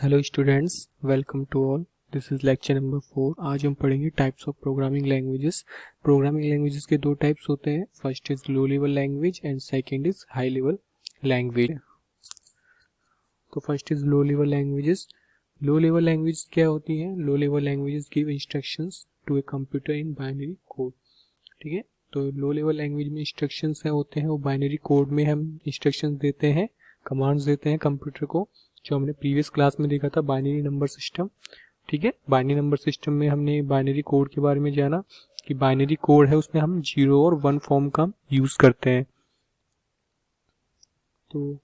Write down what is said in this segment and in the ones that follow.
Hello students, welcome to all. This is lecture number 4। आज हम पढ़ेंगे types of programming languages. Programming languages के दो टाइप्स होते हैं, first is low level language and second is high level language. तो first is low level languages. Low level language क्या होती हैं? Low level languages give instructions to a computer in binary code. ठीक है, तो low level language में instructions होते हैं वो बाइनरी कोड में हम इंस्ट्रक्शंस देते हैं, कमांड्स देते हैं कंप्यूटर को, जो हमने प्रीवियस क्लास में देखा था बाइनरी नंबर सिस्टम। ठीक है, बाइनरी नंबर सिस्टम में हमने बाइनरी कोड के बारे में जाना कि बाइनरी कोड है उसमें हम 0 और 1 फॉर्म का यूज करते हैं। तो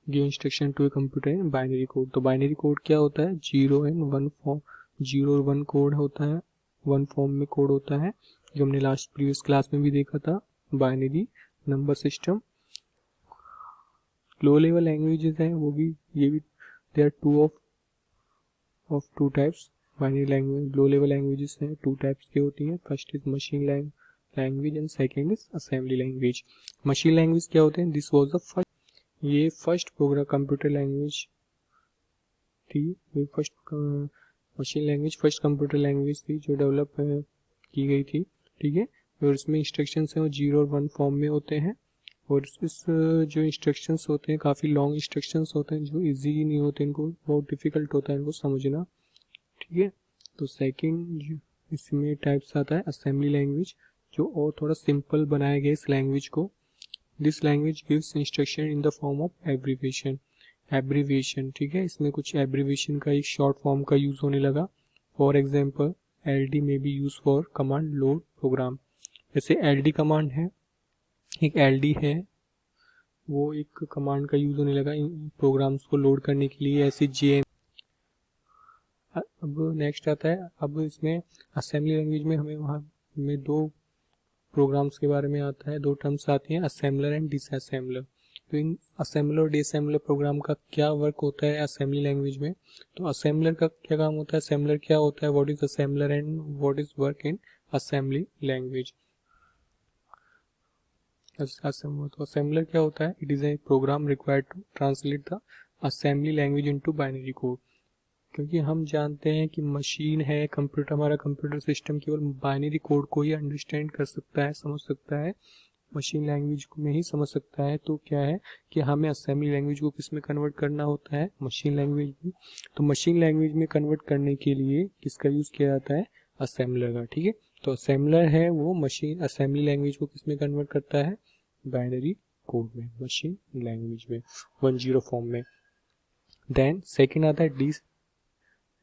give instruction to a computer in binary code. तो बाइनरी कोड क्या होता है? 0 एंड 1 फॉर्म, 0 और 1 कोड होता है, 1 फॉर्म में कोड होता है, जो हमने लास्ट प्रीवियस क्लास में भी देखा था binary number system. Low level languages हैं वो भी, ये भी they are two of two types. Binary language low level languages हैं, टू टाइप्स की होती हैं। First is machine language and second is assembly language. Machine language क्या होते हैं? दिस वाज द फर्स्ट, ये फर्स्ट प्रोग्राम कंप्यूटर लैंग्वेज थी, ये first machine language first computer language थी जो डेवलप की गई थी। ठीक है, और इसमें इंस्ट्रक्शंस हैं वो 0 और 1 फॉर्म में होते हैं, और इस जो इंस्ट्रक्शंस होते हैं काफ़ी लॉन्ग इंस्ट्रक्शंस होते हैं जो इजी नहीं होते, इनको बहुत डिफिकल्ट होता है इनको समझना। ठीक है, तो सेकंड इसमें टाइप्स आता है असेंबली लैंग्वेज, जो और थोड़ा सिंपल बनाया गया इस लैंग्वेज को। This language gives instruction in the form of abbreviation. ठीक है, इसमें कुछ एब्रीविएशन का एक शॉर्ट फॉर्म का यूज होने लगा। फॉर एग्जाम्पल LD में be use for command load program. जैसे LD कमांड है, एक LD है, वो एक कमांड का यूज होने लगा इन प्रोग्राम्स को लोड करने के लिए। ऐसे JM। अब नेक्स्ट आता है, अब इसमें असेंबली लैंग्वेज में हमें वहाँ में दो प्रोग्राम्स के बारे में आता है, दो टर्म्स आती हैं, असेंबलर एंड डिसअसेंबलर। तो इन असेंबलर और डिसअसेंबलर प्रोग्राम का क्या वर्क होता है असेंबली लैंग्वेज में? तो असेंबलर का क्या काम होता है? असेंबलर क्या होता है? What is assembler and what is work in assembly language? तो असेंबलर क्या होता है? It is a program required to translate the assembly language into binary code. क्योंकि हम जानते हैं कि मशीन है, कंप्यूटर, हमारा कंप्यूटर सिस्टम केवल बाइनरी कोड को ही अंडरस्टैंड कर सकता है, समझ सकता है, मशीन लैंग्वेज में ही समझ सकता है। तो क्या है कि हमें असेंबली लैंग्वेज को किस में कन्वर्ट करना होता है? मशीन लैंग्वेज में। तो मशीन लैंग्वेज में कन्वर्ट करने के लिए किसका यूज किया जाता है? असेंबलर का। ठीक है, तो असेंबलर है वो मशीन असेंबली लैंग्वेज को किस में कन्वर्ट करता है? बाइनरी कोड में, मशीन लैंग्वेज में, 10 फॉर्म में। देन सेकेंड आता है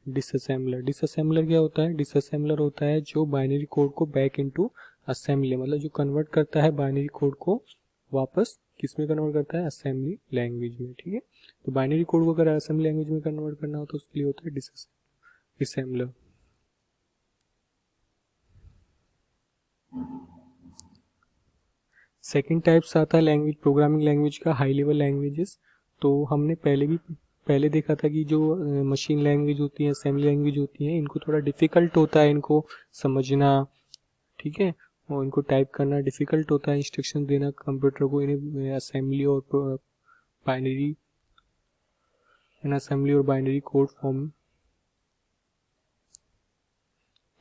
डिसअसेंबलर। डिसअसेंबलर क्या होता है? डिसअसेंबलर होता है जो बाइनरी कोड को बैक इनटू असेंबली, मतलब जो कन्वर्ट करता है बाइनरी कोड को वापस किस में कन्वर्ट करता है? असेंबली लैंग्वेज में। ठीक है, तो बाइनरी कोड को अगर असेंबली लैंग्वेज में कन्वर्ट करना हो तो उसके लिए होता है डिसअसेंबलर। सेकेंड टाइप्स आता है लैंग्वेज प्रोग्रामिंग लैंग्वेज का, हाई लेवल लैंग्वेजेस। तो हमने पहले देखा था कि जो मशीन लैंग्वेज होती है, असेंबली लैंग्वेज होती है, इनको थोड़ा डिफिकल्ट होता है इनको समझना। ठीक है, और इनको टाइप करना डिफिकल्ट होता है, इंस्ट्रक्शन देना कंप्यूटर को इन्हें असेंबली और बाइनरी कोड फॉर्म।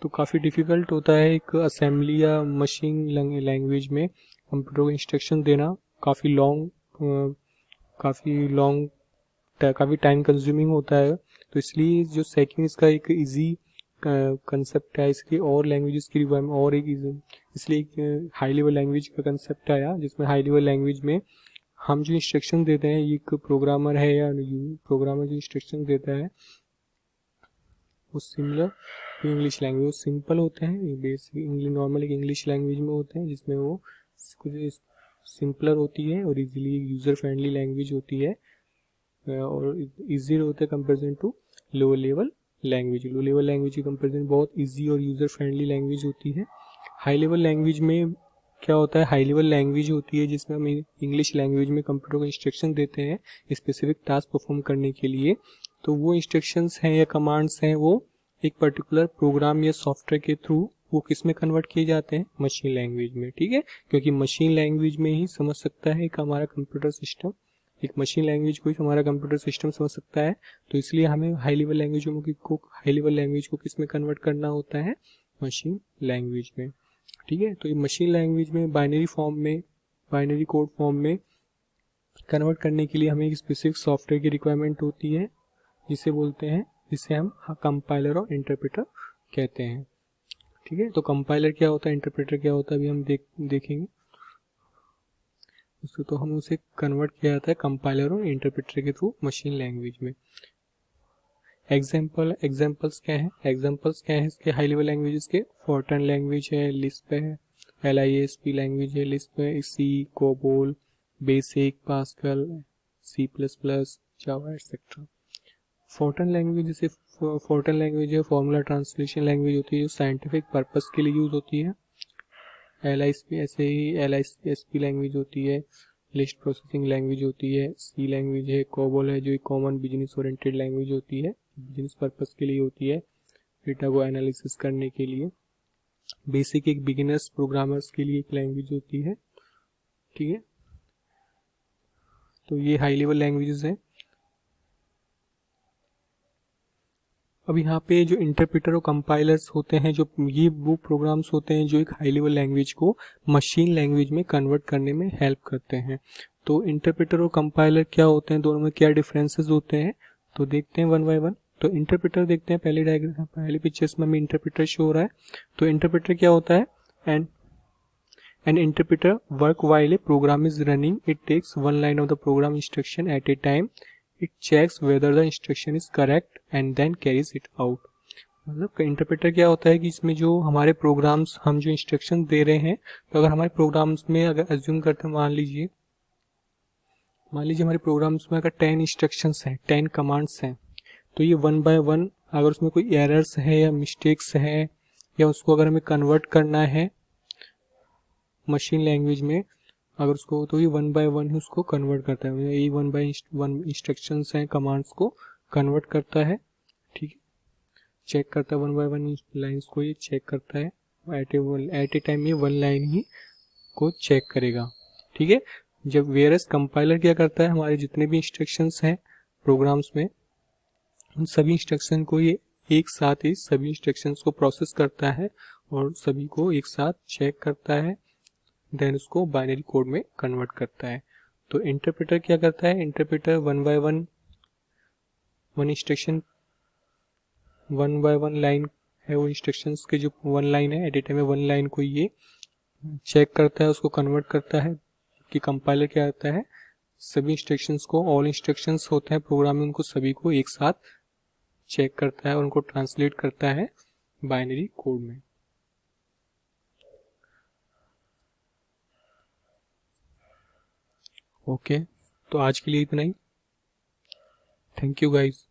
तो काफ़ी डिफिकल्ट होता है एक असेंबली या मशीन लैंग्वेज में कंप्यूटर को इंस्ट्रक्शन देना, काफ़ी टाइम कंज्यूमिंग होता है। तो इसलिए जो सेकंड इसका एक इजी कंसेप्ट है, इसकी और लैंग्वेजेस की रिक्वायरमेंट और एक इसलिए एक हाई लेवल लैंग्वेज का कंसेप्ट आया, जिसमें हाई लेवल लैंग्वेज में हम जो इंस्ट्रक्शन देते हैं, एक प्रोग्रामर है या प्रोग्रामर जो इंस्ट्रक्शन देता है वो सिमिलर इंग्लिश लैंग्वेज सिंपल होते हैं, बेसिक नॉर्मल एक इंग्लिश लैंग्वेज में होते हैं, जिसमें वो कुछ सिंपलर होती है और इजीली यूज़र फ्रेंडली लैंग्वेज होती है, और इजी होता है comparison to low level language. Low level language की कंपेरिजन बहुत इजी और यूज़र फ्रेंडली लैंग्वेज होती है। हाई लेवल लैंग्वेज में क्या होता है? हाई लेवल लैंग्वेज होती है जिसमें हम इंग्लिश लैंग्वेज में कंप्यूटर को इंस्ट्रक्शन देते हैं स्पेसिफिक टास्क परफॉर्म करने के लिए। तो वो इंस्ट्रक्शंस हैं या कमांड्स हैं, वो एक पर्टिकुलर प्रोग्राम या सॉफ्टवेयर के थ्रू वो किस में कन्वर्ट किए जाते हैं? मशीन लैंग्वेज में। ठीक है, क्योंकि मशीन लैंग्वेज में ही समझ सकता है एक हमारा कंप्यूटर सिस्टम एक मशीन लैंग्वेज को ही हमारा कंप्यूटर सिस्टम समझ सकता है, तो इसलिए हमें हाई लेवल लैंग्वेज को किस में कन्वर्ट करना होता है, मशीन लैंग्वेज में। ठीक है, तो ये मशीन लैंग्वेज में बाइनरी कोड फॉर्म में कन्वर्ट करने के लिए हमें एक स्पेसिफिक सॉफ्टवेयर की रिक्वायरमेंट होती है, जिसे हम कंपाइलर और इंटरप्रेटर कहते हैं। ठीक है, तो कंपाइलर क्या होता है, इंटरप्रेटर क्या होता है, अभी हम देखेंगे उसको। तो हम उसे कन्वर्ट किया जाता है कंपाइलर और इंटरप्रेटर के थ्रू मशीन लैंग्वेज में। एग्जांपल्स क्या है इसके हाई लेवल लैंग्वेजेस के? फॉर्ट्रन लैंग्वेज है, लिस्प है, LISP लैंग्वेज है, लिस्प है, सी, कोबोल, बेसिक, पास्कल, C++, जावा एटसेट्रा। फॉर्ट्रन लैंग्वेज है फॉर्मूला ट्रांसलेशन लैंग्वेज होती है, जो साइंटिफिक पर्पस के लिए यूज होती है। LISP लैंग्वेज होती है, लिस्ट प्रोसेसिंग लैंग्वेज होती है। सी लैंग्वेज है, कोबोल है, जो एक कॉमन बिजनेस ओरिएंटेड लैंग्वेज होती है, बिजनेस पर्पस के लिए होती है, डेटा को एनालिसिस करने के लिए। बेसिक एक बिगिनर्स प्रोग्रामर्स के लिए एक लैंग्वेज होती है। ठीक है, तो ये हाई लेवल लैंग्वेजेस हैं। अब यहाँ पे जो इंटरप्रेटर और कंपाइलर्स होते हैं, जो ये वो प्रोग्राम्स होते हैं जो एक हाई लेवल लैंग्वेज को मशीन लैंग्वेज में कन्वर्ट करने में हेल्प करते हैं। तो इंटरप्रेटर और कंपाइलर क्या होते हैं, दोनों में क्या डिफरेंसेस होते हैं, तो देखते हैं वन बाय वन। तो इंटरप्रेटर देखते हैं, पहले पिक्चर्स में हमें इंटरप्रेटर शो हो रहा है। तो इंटरप्रेटर क्या होता है, an interpreter work while a program is running, it takes one line of the program instruction at a time, it checks whether the instruction is correct and then carries it out. मतलब interpreter क्या होता है कि इसमें जो हमारे programmes, हम जो इंस्ट्रक्शन दे रहे हैं, तो अगर हमारे प्रोग्राम्स में अगर एज्यूम करते हैं, मान लीजिए हमारे प्रोग्राम्स में अगर 10 इंस्ट्रक्शंस हैं, 10 कमांड्स हैं, तो ये वन बाय वन अगर उसमें कोई एरर्स है या मिस्टेक्स है, या उसको अगर हमें कन्वर्ट करना है मशीन लैंग्वेज में, अगर उसको, तो ये वन बाय वन ही उसको कन्वर्ट करता है। ये वन बाय वन इंस्ट्रक्शंस हैं, कमांड्स को कन्वर्ट करता है। ठीक है, चेक करता है वन बाय वन लाइंस को, ये चेक करता है एट ए टाइम, ये वन लाइन ही को चेक करेगा। ठीक है, जब वेयरएस कंपाइलर क्या करता है, हमारे जितने भी इंस्ट्रक्शंस हैं प्रोग्राम्स में, उन सभी इंस्ट्रक्शन को ये एक साथ ही सभी इंस्ट्रक्शंस को प्रोसेस करता है और सभी को एक साथ चेक करता है, देन उसको बाइनरी कोड में कन्वर्ट करता है। तो इंटरप्रेटर क्या करता है, interpreter one by one instruction, one by one line है, वो इंस्ट्रक्शंस के जो वन लाइन है, एट ए टाइम में वन लाइन को ये चेक करता है, उसको कन्वर्ट करता है। कि कंपाइलर क्या करता है, सभी इंस्ट्रक्शंस को, ऑल इंस्ट्रक्शंस होते हैं प्रोग्राम में, उनको सभी को एक साथ चेक करता है और उनको ट्रांसलेट करता है बाइनरी कोड में। ओके, तो आज के लिए इतना ही। Thank you guys.